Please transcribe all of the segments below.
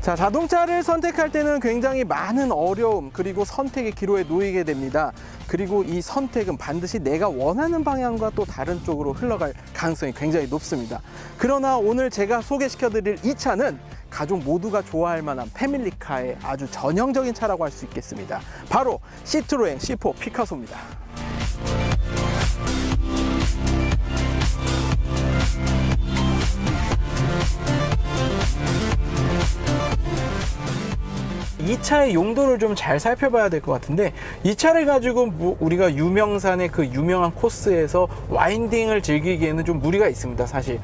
자, 자동차를 선택할 때는 굉장히 많은 어려움 그리고 선택의 기로에 놓이게 됩니다. 그리고 이 선택은 반드시 내가 원하는 방향과 또 다른 쪽으로 흘러갈 가능성이 굉장히 높습니다. 그러나 오늘 제가 소개시켜드릴 이 차는 가족 모두가 좋아할 만한 패밀리카의 아주 전형적인 차라고 할 수 있겠습니다. 바로 시트로엔 C4 피카소입니다. 이 차의 용도를 좀 잘 살펴봐야 될 것 같은데, 이 차를 가지고 우리가 유명산의 그 유명한 코스에서 와인딩을 즐기기에는 좀 무리가 있습니다. 사실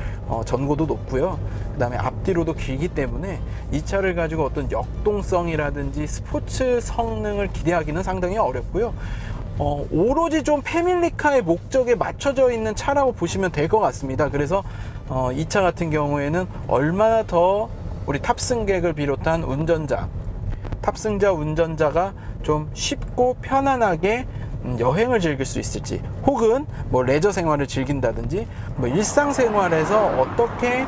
전고도 높고요, 그 다음에 앞뒤로도 길기 때문에 이 차를 가지고 어떤 역동성이라든지 스포츠 성능을 기대하기는 상당히 어렵고요. 오로지 좀 패밀리카의 목적에 맞춰져 있는 차라고 보시면 될 것 같습니다. 그래서 이 차 같은 경우에는 얼마나 더 우리 탑승객을 비롯한 탑승자 운전자가 좀 쉽고 편안하게 여행을 즐길 수 있을지, 혹은 뭐 레저 생활을 즐긴다든지 뭐 일상생활에서 어떻게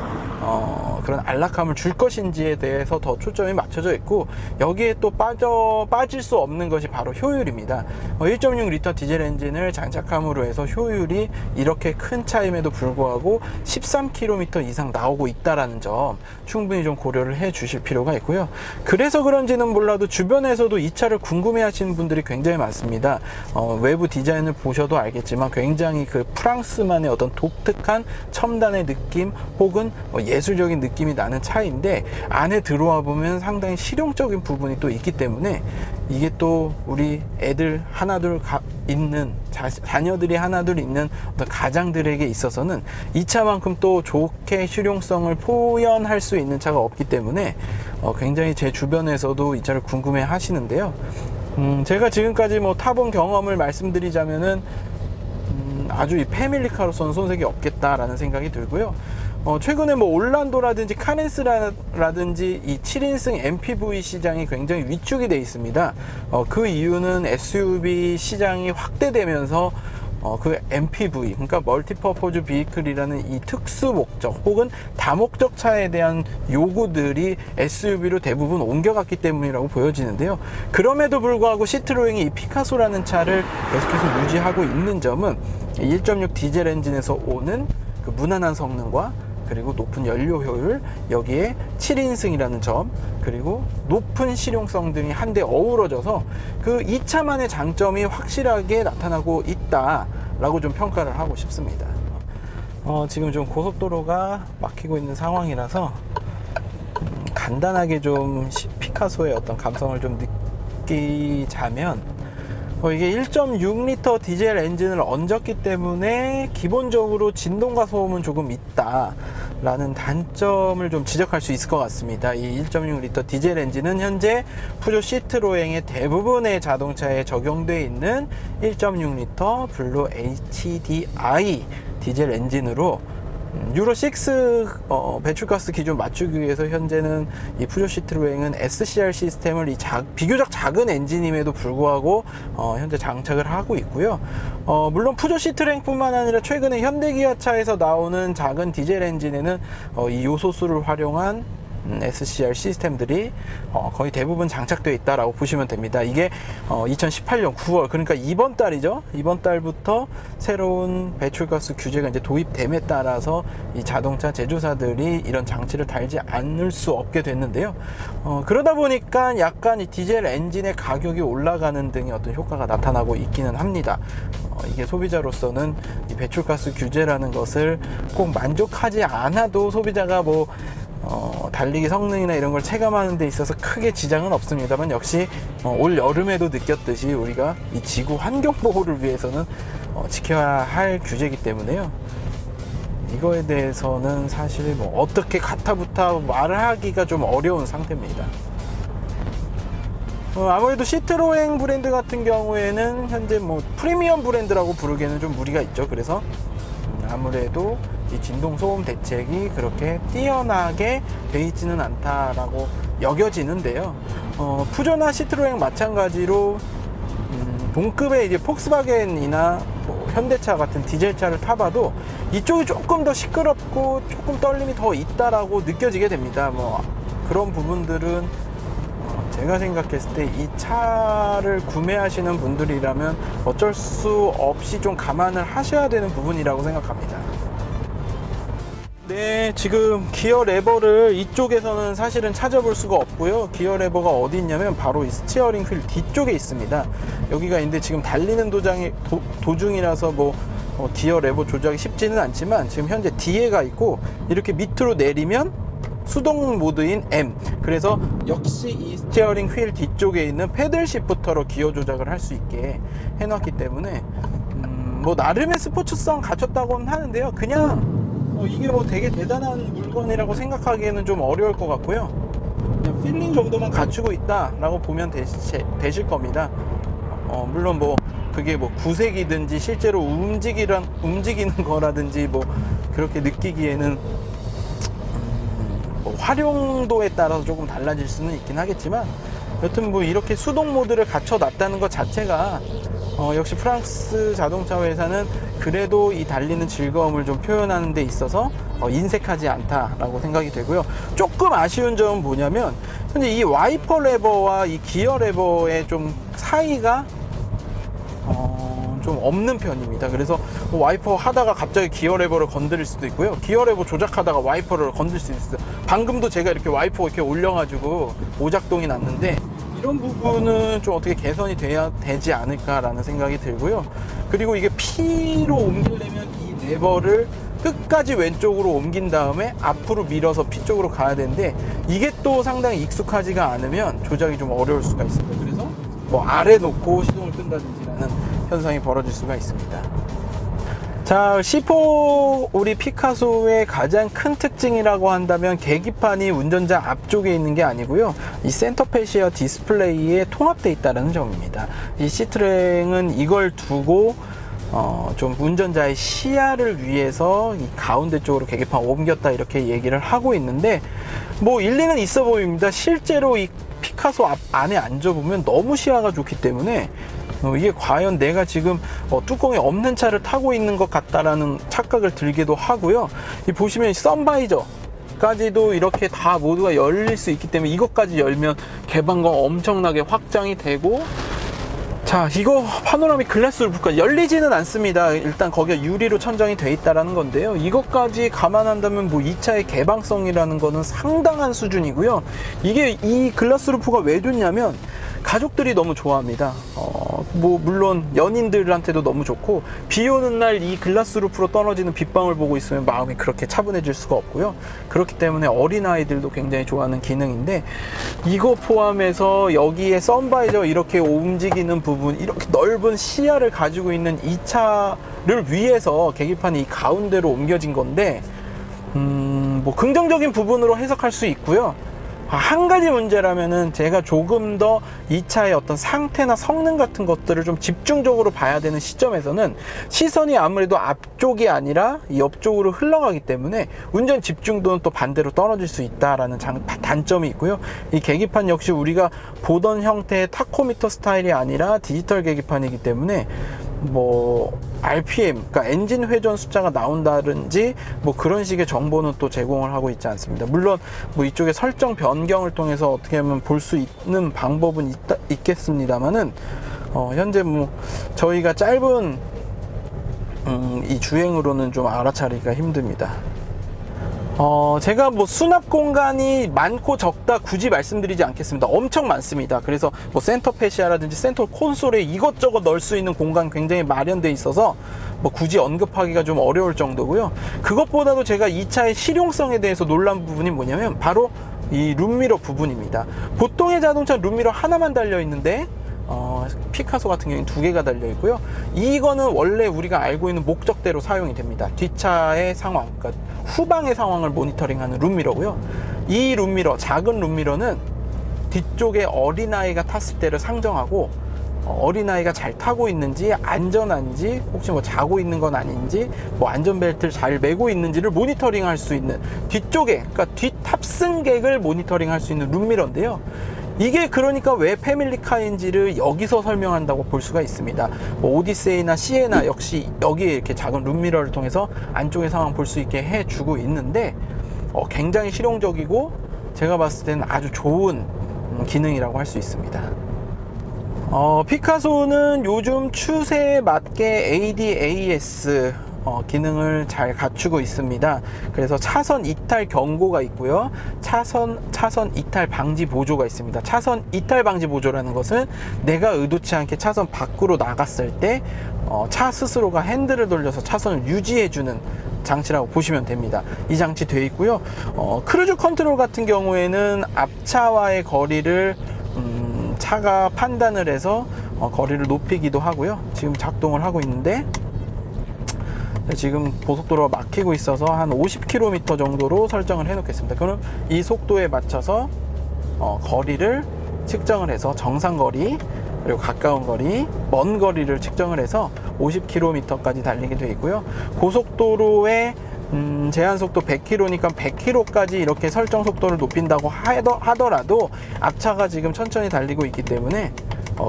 그런 안락함을 줄 것인지에 대해서 더 초점이 맞춰져 있고, 여기에 또 빠질 수 없는 것이 바로 효율입니다. 1.6L 디젤 엔진을 장착함으로 해서 효율이 이렇게 큰 차임에도 불구하고 13km 이상 나오고 있다는 점 충분히 좀 고려를 해 주실 필요가 있고요. 그래서 그런지는 몰라도 주변에서도 이 차를 궁금해 하시는 분들이 굉장히 많습니다. 외부 디자인을 보셔도 알겠지만 굉장히 그 프랑스만의 어떤 독특한 첨단의 느낌 혹은 예술적인 느낌이 나는 차인데, 안에 들어와 보면 상당히 실용적인 부분이 또 있기 때문에 이게 또 우리 애들 하나둘 있는 자녀들이 하나둘 있는 어떤 가장들에게 있어서는 이 차만큼 또 좋게 실용성을 표현할 수 있는 차가 없기 때문에 굉장히 제 주변에서도 이 차를 궁금해 하시는데요. 제가 지금까지 뭐 타본 경험을 말씀드리자면은 아주 이 패밀리카로서는 손색이 없겠다라는 생각이 들고요. 최근에 뭐 올란도라든지 카렌스라든지 이 7인승 MPV 시장이 굉장히 위축이 돼 있습니다. 그 이유는 SUV 시장이 확대되면서 그 MPV, 그러니까 멀티퍼포즈 비클이라는 이 특수 목적 혹은 다목적 차에 대한 요구들이 SUV로 대부분 옮겨갔기 때문이라고 보여지는데요. 그럼에도 불구하고 시트로행이 이 피카소라는 차를 계속해서 유지하고 있는 점은 1.6 디젤 엔진에서 오는 그 무난한 성능과 그리고 높은 연료 효율, 여기에 7인승이라는 점, 그리고 높은 실용성 등이 한데 어우러져서 그 이 차만의 장점이 확실하게 나타나고 있다라고 좀 평가를 하고 싶습니다. 지금 좀 고속도로가 막히고 있는 상황이라서 간단하게 좀 피카소의 어떤 감성을 좀 느끼자면, 이게 1.6L 디젤 엔진을 얹었기 때문에 기본적으로 진동과 소음은 조금 있다 라는 단점을 좀 지적할 수 있을 것 같습니다. 이 1.6L 디젤 엔진은 현재 푸조 시트로행의 대부분의 자동차에 적용되어 있는 1.6L 블루 HDI 디젤 엔진으로 유로6 배출가스 기준 맞추기 위해서 현재는 이 푸조 시트로행은 SCR 시스템을 비교적 작은 엔진임에도 불구하고 현재 장착을 하고 있고요. 물론 푸조 시트로행 뿐만 아니라 최근에 현대기아차에서 나오는 작은 디젤 엔진에는 이 요소수를 활용한 SCR 시스템들이 거의 대부분 장착되어 있다라고 보시면 됩니다. 이게 2018년 9월, 그러니까 이번 달이죠. 이번 달부터 새로운 배출가스 규제가 이제 도입됨에 따라서 이 자동차 제조사들이 이런 장치를 달지 않을 수 없게 됐는데요. 그러다 보니까 약간 이 디젤 엔진의 가격이 올라가는 등의 어떤 효과가 나타나고 있기는 합니다. 이게 소비자로서는 이 배출가스 규제라는 것을 꼭 만족하지 않아도 소비자가 뭐 달리기 성능이나 이런 걸 체감하는 데 있어서 크게 지장은 없습니다만, 역시 올 여름에도 느꼈듯이 우리가 이 지구 환경 보호를 위해서는 지켜야 할 규제이기 때문에요. 이거에 대해서는 사실 뭐 어떻게 가타부타 말을 하기가 좀 어려운 상태입니다. 아무래도 시트로행 브랜드 같은 경우에는 현재 뭐 프리미엄 브랜드라고 부르기에는 좀 무리가 있죠. 그래서 아무래도 이 진동 소음 대책이 그렇게 뛰어나게 돼 있지는 않다라고 여겨지는데요. 푸조나 시트로행 마찬가지로 동급의 이제 폭스바겐이나 뭐 현대차 같은 디젤차를 타봐도 이쪽이 조금 더 시끄럽고 조금 떨림이 더 있다라고 느껴지게 됩니다. 그런 부분들은 제가 생각했을 때 이 차를 구매하시는 분들이라면 어쩔 수 없이 좀 감안을 하셔야 되는 부분이라고 생각합니다. 네, 지금 기어 레버를 이쪽에서는 사실은 찾아볼 수가 없고요. 기어 레버가 어디 있냐면 바로 이 스티어링 휠 뒤쪽에 있습니다. 여기가 있는데 지금 달리는 도중이라서 기어 레버 조작이 쉽지는 않지만 지금 현재 뒤에가 있고 이렇게 밑으로 내리면 수동 모드인 M, 그래서 역시 이 스티어링 휠 뒤쪽에 있는 패들 시프터로 기어 조작을 할 수 있게 해놨기 때문에 나름의 스포츠성 갖췄다고는 하는데요. 그냥 이게 되게 대단한 물건이라고 생각하기에는 좀 어려울 것 같고요. 그냥 필링 정도만 갖추고 있다라고 보면 되실 겁니다. 물론 그게 구색이든지 실제로 움직이는 거라든지 그렇게 느끼기에는 활용도에 따라서 조금 달라질 수는 있긴 하겠지만, 여튼 이렇게 수동 모드를 갖춰놨다는 것 자체가 역시 프랑스 자동차 회사는 그래도 이 달리는 즐거움을 좀 표현하는 데 있어서 인색하지 않다라고 생각이 되고요. 조금 아쉬운 점은 뭐냐면 현재 이 와이퍼 레버와 이 기어 레버의 좀 사이가 좀 없는 편입니다. 그래서 와이퍼 하다가 갑자기 기어 레버를 건드릴 수도 있고요. 기어 레버 조작하다가 와이퍼를 건들 수도 있어요. 방금도 제가 이렇게 와이퍼 이렇게 올려가지고 오작동이 났는데, 이런 부분은 좀 어떻게 개선이 돼야 되지 않을까라는 생각이 들고요. 그리고 이게 P로 옮기려면 이 레버를 끝까지 왼쪽으로 옮긴 다음에 앞으로 밀어서 P 쪽으로 가야 되는데, 이게 또 상당히 익숙하지가 않으면 조작이 좀 어려울 수가 있습니다. 그래서 아래 놓고 시동을 끈다든지라는 현상이 벌어질 수가 있습니다. 자, C4 우리 피카소의 가장 큰 특징이라고 한다면 계기판이 운전자 앞쪽에 있는 게 아니고요, 이 센터 패시와 디스플레이에 통합되어 있다는 점입니다. 이 C트랙은 이걸 두고 좀 운전자의 시야를 위해서 이 가운데 쪽으로 계기판 옮겼다 이렇게 얘기를 하고 있는데, 일리는 있어 보입니다. 실제로 이 피카소 안에 앉아보면 너무 시야가 좋기 때문에 이게 과연 내가 지금 뚜껑이 없는 차를 타고 있는 것 같다라는 착각을 들기도 하고요. 이 보시면 선바이저 까지도 이렇게 다 모두가 열릴 수 있기 때문에 이것까지 열면 개방감 엄청나게 확장이 되고, 자, 이거 파노라믹 글라스 루프까지 열리지는 않습니다. 일단 거기가 유리로 천정이 돼 있다라는 건데요. 이것까지 감안한다면 이 차의 개방성이라는 거는 상당한 수준이고요. 이게 이 글라스 루프가 왜 좋냐면 가족들이 너무 좋아합니다. 물론 연인들한테도 너무 좋고, 비 오는 날 이 글라스 루프로 떨어지는 빗방울 보고 있으면 마음이 그렇게 차분해질 수가 없고요. 그렇기 때문에 어린아이들도 굉장히 좋아하는 기능인데, 이거 포함해서 여기에 선바이저 이렇게 움직이는 부분, 이렇게 넓은 시야를 가지고 있는 이 차를 위해서 계기판이 이 가운데로 옮겨진 건데, 긍정적인 부분으로 해석할 수 있고요. 한 가지 문제라면은 제가 조금 더 이 차의 어떤 상태나 성능 같은 것들을 좀 집중적으로 봐야 되는 시점에서는 시선이 아무래도 앞쪽이 아니라 옆쪽으로 흘러가기 때문에 운전 집중도는 또 반대로 떨어질 수 있다라는 단점이 있고요. 이 계기판 역시 우리가 보던 형태의 타코미터 스타일이 아니라 디지털 계기판이기 때문에 RPM, 그러니까 엔진 회전 숫자가 나온다든지 그런 식의 정보는 또 제공을 하고 있지 않습니다. 물론 이쪽에 설정 변경을 통해서 어떻게 하면 볼 수 있는 방법은 있겠습니다만은 현재 저희가 짧은 이 주행으로는 좀 알아차리기가 힘듭니다. 제가 수납 공간이 많고 적다 굳이 말씀드리지 않겠습니다. 엄청 많습니다. 그래서 센터 패시아라든지 센터 콘솔에 이것저것 넣을 수 있는 공간 굉장히 마련되어 있어서 굳이 언급하기가 좀 어려울 정도고요. 그것보다도 제가 이 차의 실용성에 대해서 놀란 부분이 뭐냐면 바로 이 룸미러 부분입니다. 보통의 자동차 룸미러 하나만 달려 있는데 피카소 같은 경우는 두 개가 달려 있고요. 이거는 원래 우리가 알고 있는 목적대로 사용이 됩니다. 뒷차의 상황, 그러니까 후방의 상황을 모니터링하는 룸미러고요. 이 룸미러, 작은 룸미러는 뒤쪽에 어린아이가 탔을 때를 상정하고, 어린아이가 잘 타고 있는지, 안전한지, 혹시 자고 있는 건 아닌지, 안전벨트를 잘 매고 있는지를 모니터링 할 수 있는 뒤쪽에, 그러니까 뒷 탑승객을 모니터링 할 수 있는 룸미러인데요. 이게 그러니까 왜 패밀리카인지를 여기서 설명한다고 볼 수가 있습니다. 오디세이나 시에나 역시 여기에 이렇게 작은 룸미러를 통해서 안쪽의 상황 볼 수 있게 해주고 있는데, 굉장히 실용적이고 제가 봤을 때는 아주 좋은 기능이라고 할 수 있습니다. 피카소는 요즘 추세에 맞게 ADAS 기능을 잘 갖추고 있습니다. 그래서 차선 이탈 경고가 있고요. 차선 이탈 방지 보조가 있습니다. 차선 이탈 방지 보조라는 것은 내가 의도치 않게 차선 밖으로 나갔을 때 차 스스로가 핸들을 돌려서 차선을 유지해주는 장치라고 보시면 됩니다. 이 장치 되어 있고요. 크루즈 컨트롤 같은 경우에는 앞차와의 거리를 차가 판단을 해서 거리를 높이기도 하고요. 지금 작동을 하고 있는데 지금 고속도로가 막히고 있어서 한 50km 정도로 설정을 해 놓겠습니다. 그럼 이 속도에 맞춰서 거리를 측정을 해서 정상거리, 그리고 가까운 거리, 먼 거리를 측정을 해서 50km까지 달리게 되어 있고요. 고속도로의 제한속도 100km니까 100km까지 이렇게 설정 속도를 높인다고 하더라도 앞차가 지금 천천히 달리고 있기 때문에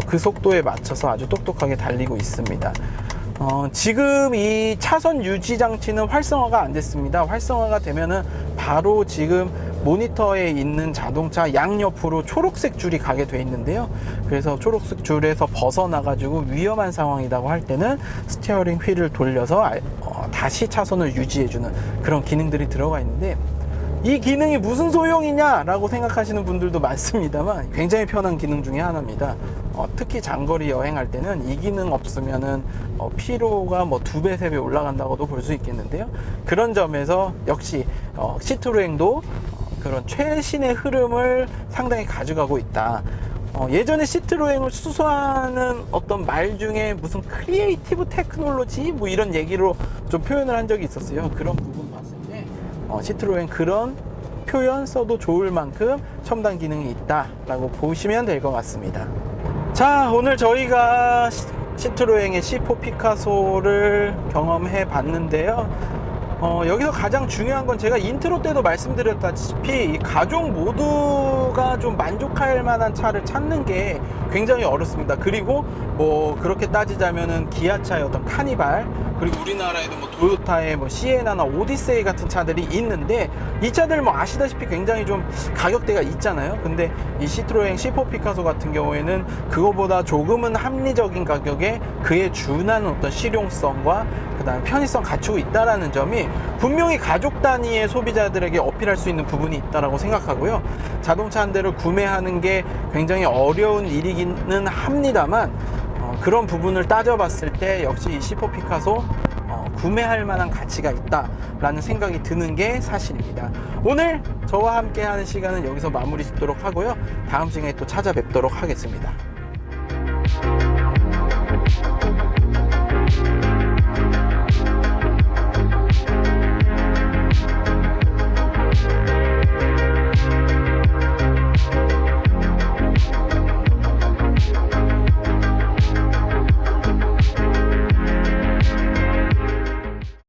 그 속도에 맞춰서 아주 똑똑하게 달리고 있습니다. 지금 이 차선 유지 장치는 활성화가 안 됐습니다. 활성화가 되면은 바로 지금 모니터에 있는 자동차 양옆으로 초록색 줄이 가게 돼 있는데요. 그래서 초록색 줄에서 벗어나 가지고 위험한 상황이라고 할 때는 스티어링 휠을 돌려서 다시 차선을 유지해주는 그런 기능들이 들어가 있는데, 이 기능이 무슨 소용이냐 라고 생각하시는 분들도 많습니다만 굉장히 편한 기능 중에 하나입니다. 특히 장거리 여행할 때는 이 기능 없으면은 피로가 뭐 2배, 3배 올라간다고도 볼 수 있겠는데요. 그런 점에서 역시 시트로행도 그런 최신의 흐름을 상당히 가져가고 있다. 예전에 시트로행을 수소하는 어떤 말 중에 무슨 크리에이티브 테크놀로지 뭐 이런 얘기로 좀 표현을 한 적이 있었어요. 그런 부분 봤을 때 시트로행 그런 표현 써도 좋을 만큼 첨단 기능이 있다라고 보시면 될 것 같습니다. 자, 오늘 저희가 시트로행의 C4 피카소를 경험해 봤는데요. 여기서 가장 중요한 건 제가 인트로 때도 말씀드렸다시피 이 가족 모두가 좀 만족할 만한 차를 찾는 게 굉장히 어렵습니다. 그리고 뭐 그렇게 따지자면은 기아차의 어떤 카니발, 그리고 우리나라에도 뭐 도요타의 뭐 시에나나 오디세이 같은 차들이 있는데 이 차들 뭐 아시다시피 굉장히 좀 가격대가 있잖아요. 근데 이 시트로행 C4 피카소 같은 경우에는 그거보다 조금은 합리적인 가격에 그에 준하는 어떤 실용성과 그다음 편의성 갖추고 있다라는 점이 분명히 가족 단위의 소비자들에게 어필할 수 있는 부분이 있다라고 생각하고요. 자동차 한 대를 구매하는 게 굉장히 어려운 일이기는 합니다만 그런 부분을 따져봤을 때 역시 이 C4 피카소 구매할 만한 가치가 있다라는 생각이 드는 게 사실입니다. 오늘 저와 함께 하는 시간은 여기서 마무리 짓도록 하고요. 다음 시간에 또 찾아뵙도록 하겠습니다.